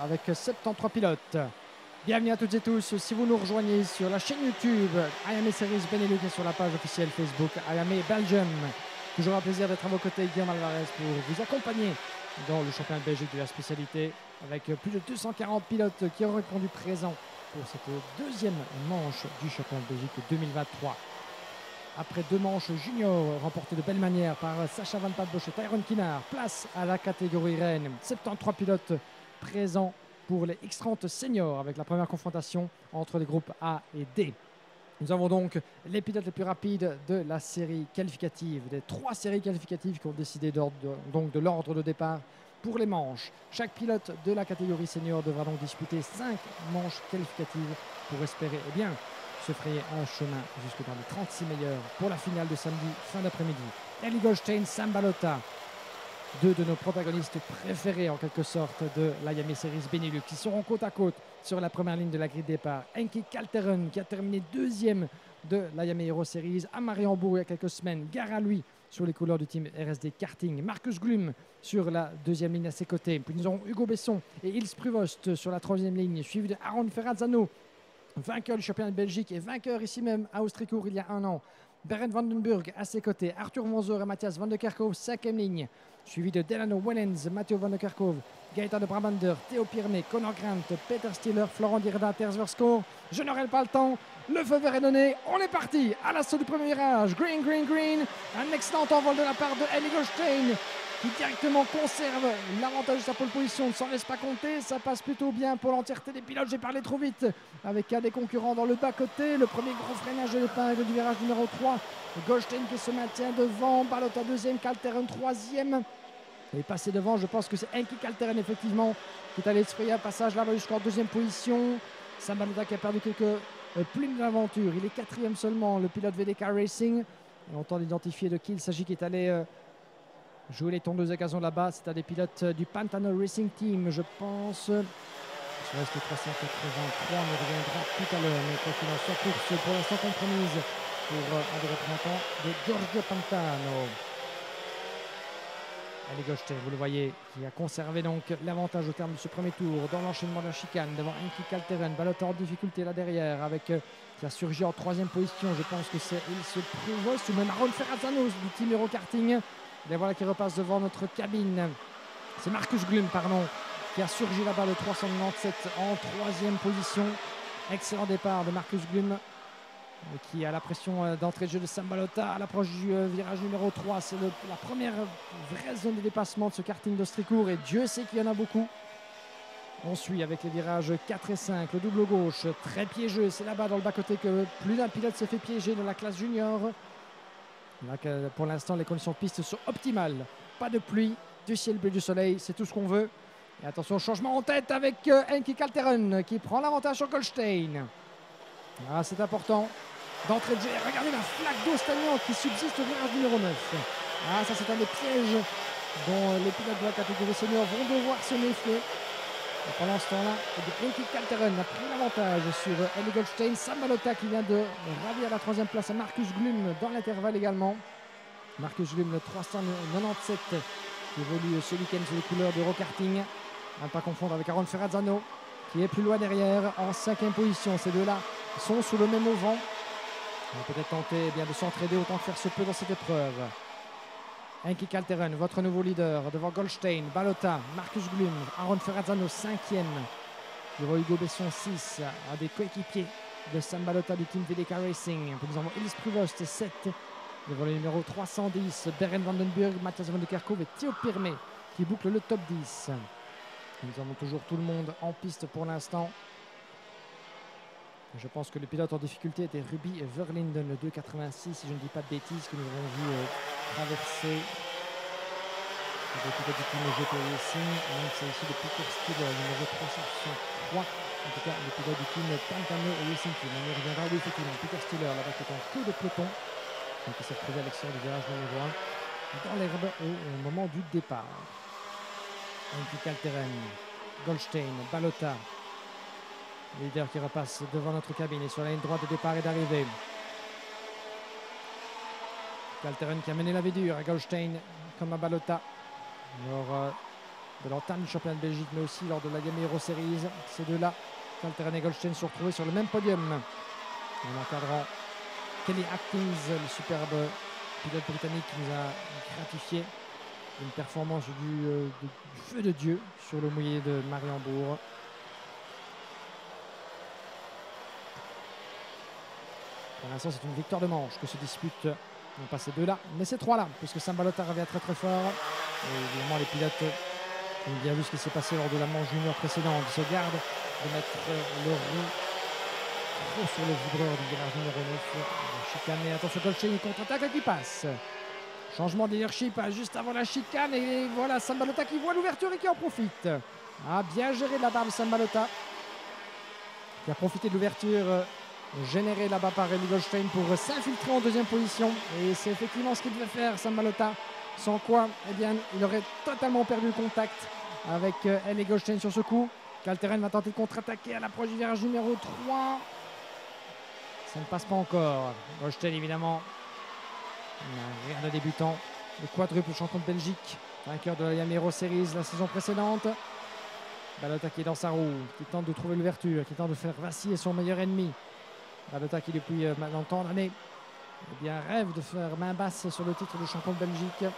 avec 73 pilotes. Bienvenue à toutes et tous, si vous nous rejoignez sur la chaîne YouTube IAME Series Benelux et sur la page officielle Facebook IAME Belgium. Toujours un plaisir d'être à vos côtés, Guillaume Alvarez, pour vous accompagner dans le championnat de Belgique de la spécialité avec plus de 240 pilotes qui ont répondu présents pour cette deuxième manche du championnat de Belgique 2023. Après deux manches juniors remportées de belle manière par Sacha Van Padbosch et Tyrone Kinnaert, place à la catégorie reine. 73 pilotes présents pour les X30 seniors avec la première confrontation entre les groupes A et D. Nous avons donc les pilotes les plus rapides de la série qualificative, des trois séries qualificatives qui ont décidé de l'ordre de départ pour les manches. Chaque pilote de la catégorie senior devra donc disputer 5 manches qualificatives pour espérer se frayer un chemin jusque dans les 36 meilleurs pour la finale de samedi fin d'après-midi. Eli Goldstein, Sam Balota, deux de nos protagonistes préférés en quelque sorte de l'IAME Series Benelux, qui seront côte à côte sur la première ligne de la grille de départ. Enki Kalteren qui a terminé deuxième de l'IAME Hero Series à Mariembourg il y a quelques semaines. Gare à lui sur les couleurs du team RSD Karting. Marcus Glum sur la deuxième ligne à ses côtés. Puis nous aurons Hugo Besson et Ils Pruvost sur la troisième ligne, suivi de Aaron Ferrazzano, vainqueur du championnat de Belgique et vainqueur ici même à Austricourt il y a un an. Berend Vandenburg à ses côtés, Arthur Monzor et Matthias Van de Kerkhove, cinquième ligne, suivi de Delano Wellens, Mathieu Van de Kerkhove, Gaëtan de Brabander, Théo Pirmet, Connor Grant, Peter Stiller, Florent Dirda, Terz Verskoor. Je n'aurai pas le temps, le feu vert est donné, on est parti à l'assaut du premier virage. Green, green, green, un excellent envol de la part de Eli Goldstein, qui directement conserve l'avantage de sa pole position, ne s'en laisse pas compter, ça passe plutôt bien pour l'entièreté des pilotes. J'ai parlé trop vite avec un des concurrents dans le bas-côté, le premier gros freinage de l'épingle du virage numéro 3, Goldstein qui se maintient devant, Balota deuxième, Kalteren troisième, et passé devant, je pense que c'est Enki Kalteren effectivement qui est allé se frayer un passage là-bas jusqu'en deuxième position. Sam Balota qui a perdu quelques plumes d'aventure, il est quatrième seulement, le pilote VDK Racing, on tente d'identifier de qui il s'agit, qui est allé jouer les tondeuses à gazon là-bas. C'est un des pilotes du Pantano Racing Team, je pense. Il reste 383, on y reviendra tout à l'heure. Mais quoi qu'il en soit, course pour l'instant compromise pour un des représentants de Giorgio Pantano. Eli Goldstein, vous le voyez, qui a conservé donc l'avantage au terme de ce premier tour dans l'enchaînement de la chicane devant Enki Kalteren. Balota en difficulté là derrière avec qui a surgi en troisième position. Je pense que c'est Ils Pruvost ou même Aaron Ferrazzano du team Hero Karting. Et voilà qui repasse devant notre cabine. C'est Marcus Glum, qui a surgi là-bas le 397 en troisième position. Excellent départ de Marcus Glum, qui a la pression d'entrée de jeu de Sam Balota à l'approche du virage numéro 3. C'est la première vraie zone de dépassement de ce karting d'Austricourt et Dieu sait qu'il y en a beaucoup. On suit avec les virages 4 et 5, le double gauche, très piégeux. C'est là-bas dans le bas-côté que plus d'un pilote s'est fait piéger dans la classe junior. Là, pour l'instant, les conditions de piste sont optimales. Pas de pluie, du ciel bleu, du soleil, c'est tout ce qu'on veut. Et attention, changement en tête avec Enki Kalteren qui prend l'avantage sur Goldstein. Ah, c'est important. D'entrée de jeu, regardez la flaque d'eau stagnante qui subsiste au virage numéro 9. Ah, ça c'est un des pièges dont les pilotes de la catégorie senior vont devoir se méfier. Et pendant ce temps-là, Enki Kalteren a pris l'avantage sur Eli Goldstein. Sam Balota qui vient de ravir la troisième place à Marcus Glum dans l'intervalle également. Marcus Glum, le 397, qui évolue ce week-end sous les couleurs d'Euro Karting. À ne pas confondre avec Aaron Ferrazzano, qui est plus loin derrière en cinquième position. Ces deux-là sont sous le même auvent. On va peut-être tenter de s'entraider autant que faire se peut dans cette épreuve. Enki Kalteren, votre nouveau leader, devant Goldstein, Balota, Marcus Glum, Aaron Ferrazzano, 5e. Devant Hugo Besson, 6, un des coéquipiers de Sam Balota du team VDK Racing. Nous avons Ils Pruvost, 7. Devant le numéro 310, Berend Vandenburg, Matthias Van de Kerkhove et Théo Pirmet qui boucle le top 10. Nous avons toujours tout le monde en piste pour l'instant. Je pense que le pilote en difficulté était Ruby Verlinden, le 2,86, si je ne dis pas de bêtises, que nous avons vu traverser le pilote du team GP Racing. Donc c'est ici le Peter Stiller, numéro 363. En tout cas, le pilote du team Pantano Racing Team. On y reviendra, oui, effectivement. Peter Stiller, là-bas, qui est en queue de peloton. Donc il s'est retrouvé à l'extérieur du virage numéro 1, dans l'herbe au moment du départ. Enki Kalteren, Goldstein, Balota. Leader qui repasse devant notre cabine et sur la ligne droite de départ et d'arrivée. Kalteren qui a mené la vie dure à Goldstein comme à Balota. Alors, de l'entame du championnat de Belgique, mais aussi lors de la Game Hero Series. Ces deux-là, Calteren et Goldstein, se sont retrouvés sur le même podium. En encadrant Kelly Atkins, le superbe pilote britannique qui nous a gratifié d'une performance du feu de Dieu sur le mouillé de Mariembourg. Pour l'instant, c'est une victoire de manche que se disputent non pas ces deux-là, mais ces trois-là, puisque Sambalota revient très très fort. Et évidemment, les pilotes qui ont bien vu ce qui s'est passé lors de la manche junior précédente se gardent de mettre le roue trop sur le vibreur du virage numéro 9. Chicane, et attention, Goldstein, il contre-attaque qui passe. Changement de leadership juste avant la chicane, et voilà Sambalota qui voit l'ouverture et qui en profite. Ah, bien géré de la part de Sambalota, qui a profité de l'ouverture générée là-bas par Eli Goldstein pour s'infiltrer en deuxième position. Et c'est effectivement ce qu'il devait faire, Sambalota. Sans quoi, eh bien, il aurait totalement perdu le contact avec Eli Goldstein sur ce coup. Calteren va tenter de contre-attaquer à l'approche du virage numéro 3. Ça ne passe pas encore. Goldstein, évidemment, rien de débutant. Le quadruple champion de Belgique, vainqueur de la Game Hero Series la saison précédente. Balota qui est dans sa roue, qui tente de trouver l'ouverture, qui tente de faire vaciller son meilleur ennemi. Balota qui, depuis maintenant tant d'années, eh bien, rêve de faire main basse sur le titre de champion de Belgique.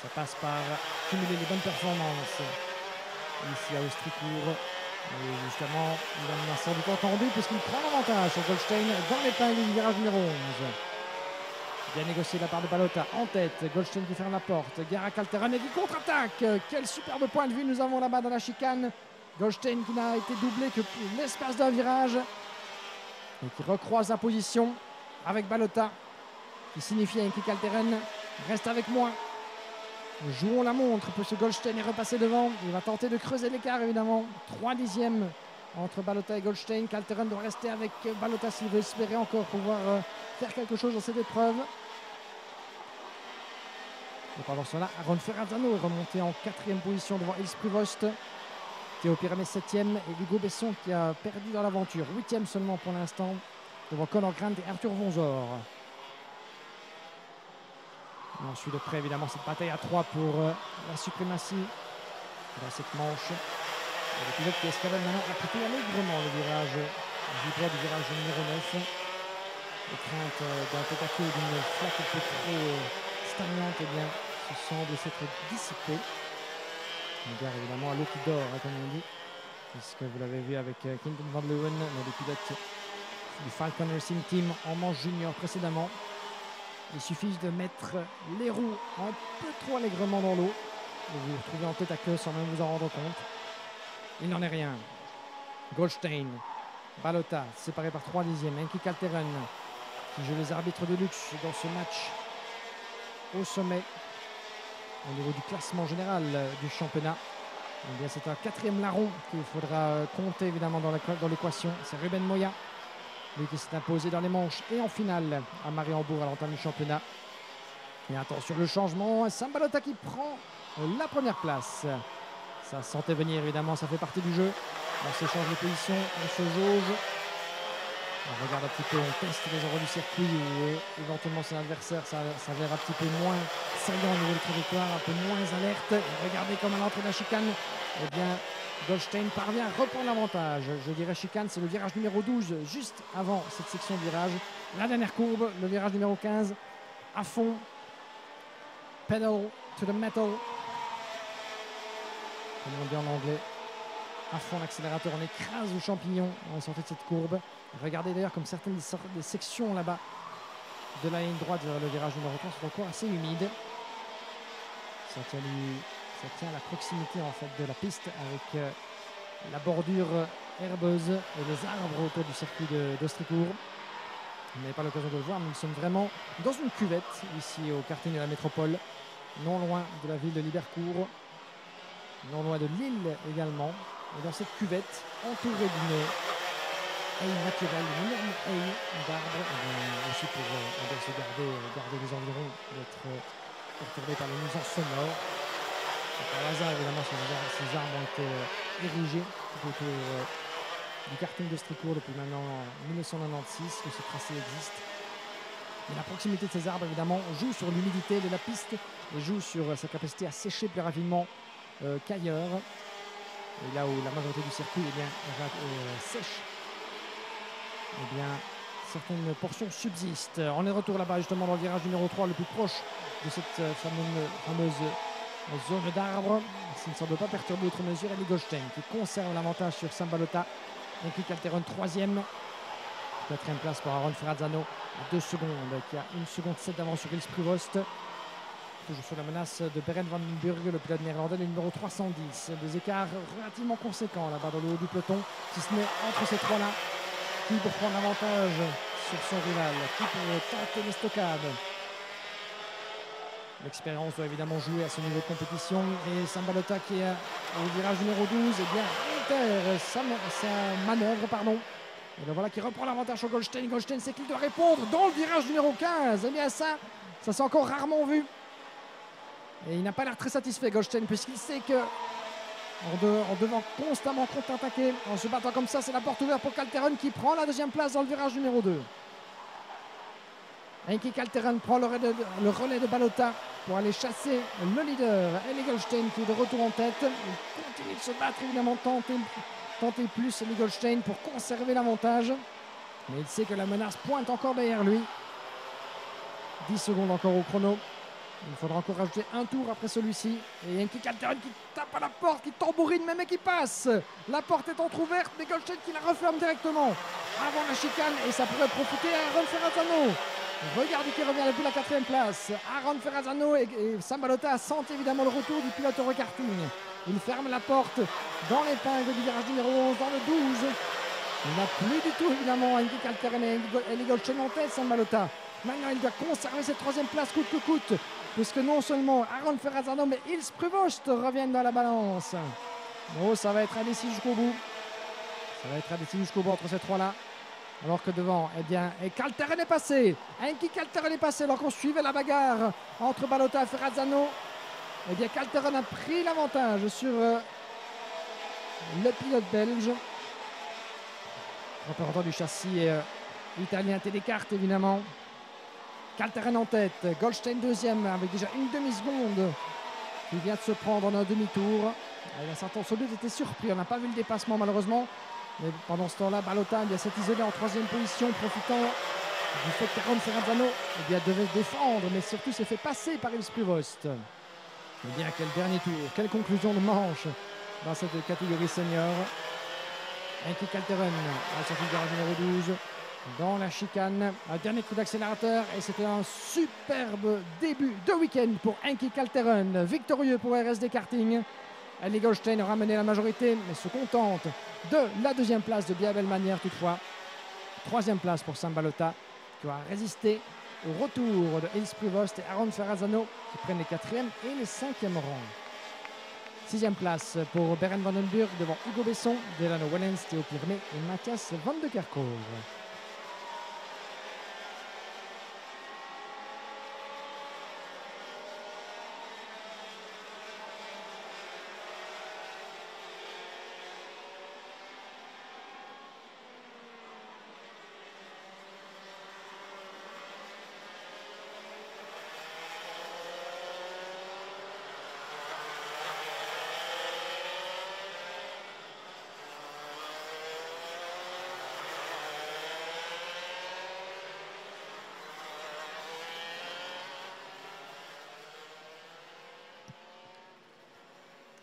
Ça passe par cumuler les bonnes performances ici à Austricourt. Et justement, il a sans doute entendu puisqu'il prend l'avantage sur Goldstein dans l'épingle du virage numéro 11. Bien négocié de la part de Balota en tête. Goldstein qui ferme la porte. Gare à Calteren et qui contre-attaque. Quel superbe point de vue nous avons là-bas dans la chicane. Goldstein qui n'a été doublé que pour l'espace d'un virage et qui recroise sa position avec Balota qui signifie à Enki Calteren: reste avec moi. Jouons la montre, puisque Goldstein est repassé devant. Il va tenter de creuser l'écart, évidemment. 3 dixièmes entre Balota et Goldstein. Calteren doit rester avec Balota s'il veut espérer encore pouvoir faire quelque chose dans cette épreuve. Et pendant cela, Aaron Ferrazzano est remonté en 4e position devant Ils Prevost. Théo Pyramès 7e et Hugo Besson qui a perdu dans l'aventure. 8e seulement pour l'instant devant Conor Grant et Arthur Vonzor. Et on suit de près évidemment cette bataille à 3 pour la suprématie dans cette manche. Et le pilote qui escalade maintenant a plutôt allègrement le virage vibreur du virage numéro 9. Les craintes d'un tête à queue d'une flaque un peu trop stagnante, eh bien, se semble s'être dissipées. On regarde évidemment à l'eau qui dort, comme on dit, puisque vous l'avez vu avec Quinton Van Leeuwen, le pilote du Falcon Racing Team en manche junior précédemment. Il suffit de mettre les roues un peu trop allègrement dans l'eau et vous vous retrouvez en tête à queue sans même vous en rendre compte. Il n'en est rien. Goldstein, Balota, séparé par 3 dixièmes. Enki Calteren, qui joue les arbitres de luxe dans ce match au sommet au niveau du classement général du championnat. Eh bien, c'est un 4e larron qu'il faudra compter évidemment dans l'équation. C'est Ruben Moya, lui qui s'est imposé dans les manches et en finale à Mariembourg à l'entame du championnat. Et attention, le changement, Sambalota qui prend la première place. Ça sentait venir évidemment, ça fait partie du jeu. On s'échange de position, on se jauge. On regarde un petit peu, on teste les endroits du circuit où éventuellement son adversaire s'avère un petit peu moins saillant au niveau de trajectoire, un peu moins alerte. Et regardez comme à l'entrée de la chicane, eh bien, Goldstein parvient à reprendre l'avantage. Je dirais chicane, c'est le virage numéro 12, juste avant cette section de virage. La dernière courbe, le virage numéro 15, à fond. Pedal to the metal. Comme on dit en anglais. À fond l'accélérateur, on écrase le champignon en sortie de cette courbe. Regardez d'ailleurs comme certaines des sections là-bas de la ligne droite vers le virage numéro 3 sont encore assez humides. Ça tient à la proximité en fait de la piste avec la bordure herbeuse et les arbres autour du circuit d'Austricourt. Vous n'avez pas l'occasion de le voir, mais nous sommes vraiment dans une cuvette ici au karting de la métropole, non loin de la ville de Libercourt, non loin de Lille également. Et dans cette cuvette, entourée d'une haie naturelle, une énorme haie d'arbres, aussi pour se garder les environs, d'être perturbés par les nuisances sonores. Et par hasard, évidemment, ces arbres ont été érigés tout autour du karting d'Austricourt depuis maintenant 1996 que ce tracé existe. Mais la proximité de ces arbres, évidemment, joue sur l'humidité de la piste et joue sur sa capacité à sécher plus rapidement qu'ailleurs. Et là où la majorité du circuit sèche, eh bien, certaines portions subsistent. On est de retour là-bas, justement, dans le virage numéro 3, le plus proche de cette fameuse zone d'arbres. Ça ne semble pas perturber outre mesure. Eli Goldstein qui conserve l'avantage sur Sambalota. Enki Calteron, troisième. Quatrième place pour Aaron Ferrazzano à 2 secondes, qui a 1 seconde 7 d'avance sur Ilse Pruvost. Toujours sous la menace de Berend van den Burg, le pilote néerlandais, le numéro 310. Des écarts relativement conséquents là-bas dans le haut du peloton, si ce n'est entre ces trois-là. Qui pour prendre l'avantage sur son rival, qui pour tenter l'estocade. L'expérience doit évidemment jouer à ce niveau de compétition. Et Sambalota qui est au virage numéro 12, et bien réitère sa manœuvre. Et bien voilà qui reprend l'avantage sur Goldstein. Goldstein sait qu'il doit répondre dans le virage numéro 15. Et bien ça s'est encore rarement vu. Et il n'a pas l'air très satisfait, Goldstein, puisqu'il sait que en devant constamment contre-attaquer, en se battant comme ça, c'est la porte ouverte pour Calteron qui prend la deuxième place dans le virage numéro 2. Enki Calteron prend le relais de Balota pour aller chasser le leader, Eli Goldstein, qui est de retour en tête. Il continue de se battre, évidemment, tenter plus Eli Goldstein pour conserver l'avantage. Mais il sait que la menace pointe encore derrière lui. 10 secondes encore au chrono. Il faudra encore rajouter un tour après celui-ci. Et Enki Calteron qui tape à la porte, qui tambourine même et qui passe. La porte est entrouverte, mais Goldstein qui la referme directement avant la chicane. Et ça pourrait profiter à Aaron Ferrazzano. Regardez qui revient depuis la 4e place. Aaron Ferrazzano et Sambalota sentent évidemment le retour du pilote Eurokarting. Il ferme la porte dans l'épingle du virage numéro 11, dans le 12. Il n'a plus du tout évidemment Enki Calteron et Eli Goldstein en tête, Sambalota. Maintenant, il doit conserver cette 3e place coûte que coûte, puisque non seulement Aaron Ferrazzano, mais Ilse Pruvost reviennent dans la balance. Oh, ça va être indécis jusqu'au bout. Ça va être indécis jusqu'au bout entre ces trois-là. Alors que devant, eh bien, Calteron est passé. Enki Calteron est passé alors qu'on suivait la bagarre entre Balota et Ferrazzano. Eh bien, Calteron a pris l'avantage sur le pilote belge. Représentant du châssis italien Télécarte, évidemment. Calteron en tête, Goldstein deuxième avec déjà une demi-seconde qui vient de se prendre en un demi-tour. Certains sans doute étaient surpris, on n'a pas vu le dépassement malheureusement. Mais pendant ce temps-là, Balota s'est isolé en 3e position, profitant du fait qu'Aaron Ferrazzano devait défendre, mais surtout s'est fait passer par Ilse Pruvost. Eh bien, quel dernier tour, quelle conclusion de manche dans cette catégorie senior. Enki Calteron à la sortie du garage numéro 12. Dans la chicane, un dernier coup d'accélérateur et c'était un superbe début de week-end pour Enki Calteron, victorieux pour RSD Karting. Eli Goldstein aura mené la majorité mais se contente de la 2e place de bien belle manière toutefois. 3e place pour Sambalota qui va résister au retour de Ilse Pruvost et Aaron Ferrazzano qui prennent les 4e et les 5e rangs. 6e place pour Berend van den Burg devant Hugo Besson, Delano Wellens, Théo Pirmet et Matthias van de Kerkhove.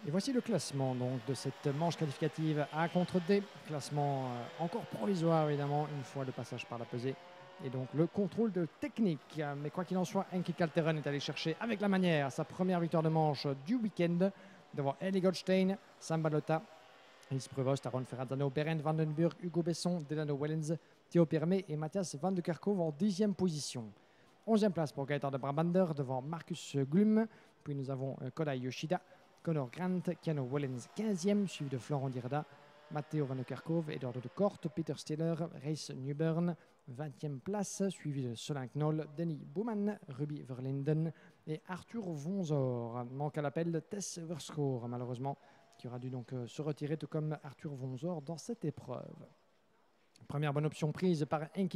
Et voici le classement donc, de cette manche qualificative A contre D. Classement encore provisoire évidemment, une fois le passage par la pesée. Et donc le contrôle de technique. Mais quoi qu'il en soit, Enki Calteron est allé chercher avec la manière sa première victoire de manche du week-end devant Eli Goldstein, Sambalota, Ilse Pruvost, Aaron Ferrazzano, Berend van den Burg, Hugo Besson, Delano Wellens, Théo Pirmet et Matthias van de Kerkhove en 10e position. 11e place pour Gaëtan de Brabander devant Marcus Glum. Puis nous avons Kodai Yoshida, Conor Grant, Keanu Wellens 15e, suivi de Florent Dirda, Matteo van de Kerkhove, Eduardo de Kort, Peter Steller, Reis Newburn, 20e place, suivi de Solen Knoll, Denis Bouman, Ruby Verlinden et Arthur Vonzor. Manque à l'appel Tess Verskoor, malheureusement, qui aura dû donc se retirer, tout comme Arthur Vonzor dans cette épreuve. Première bonne option prise par Enki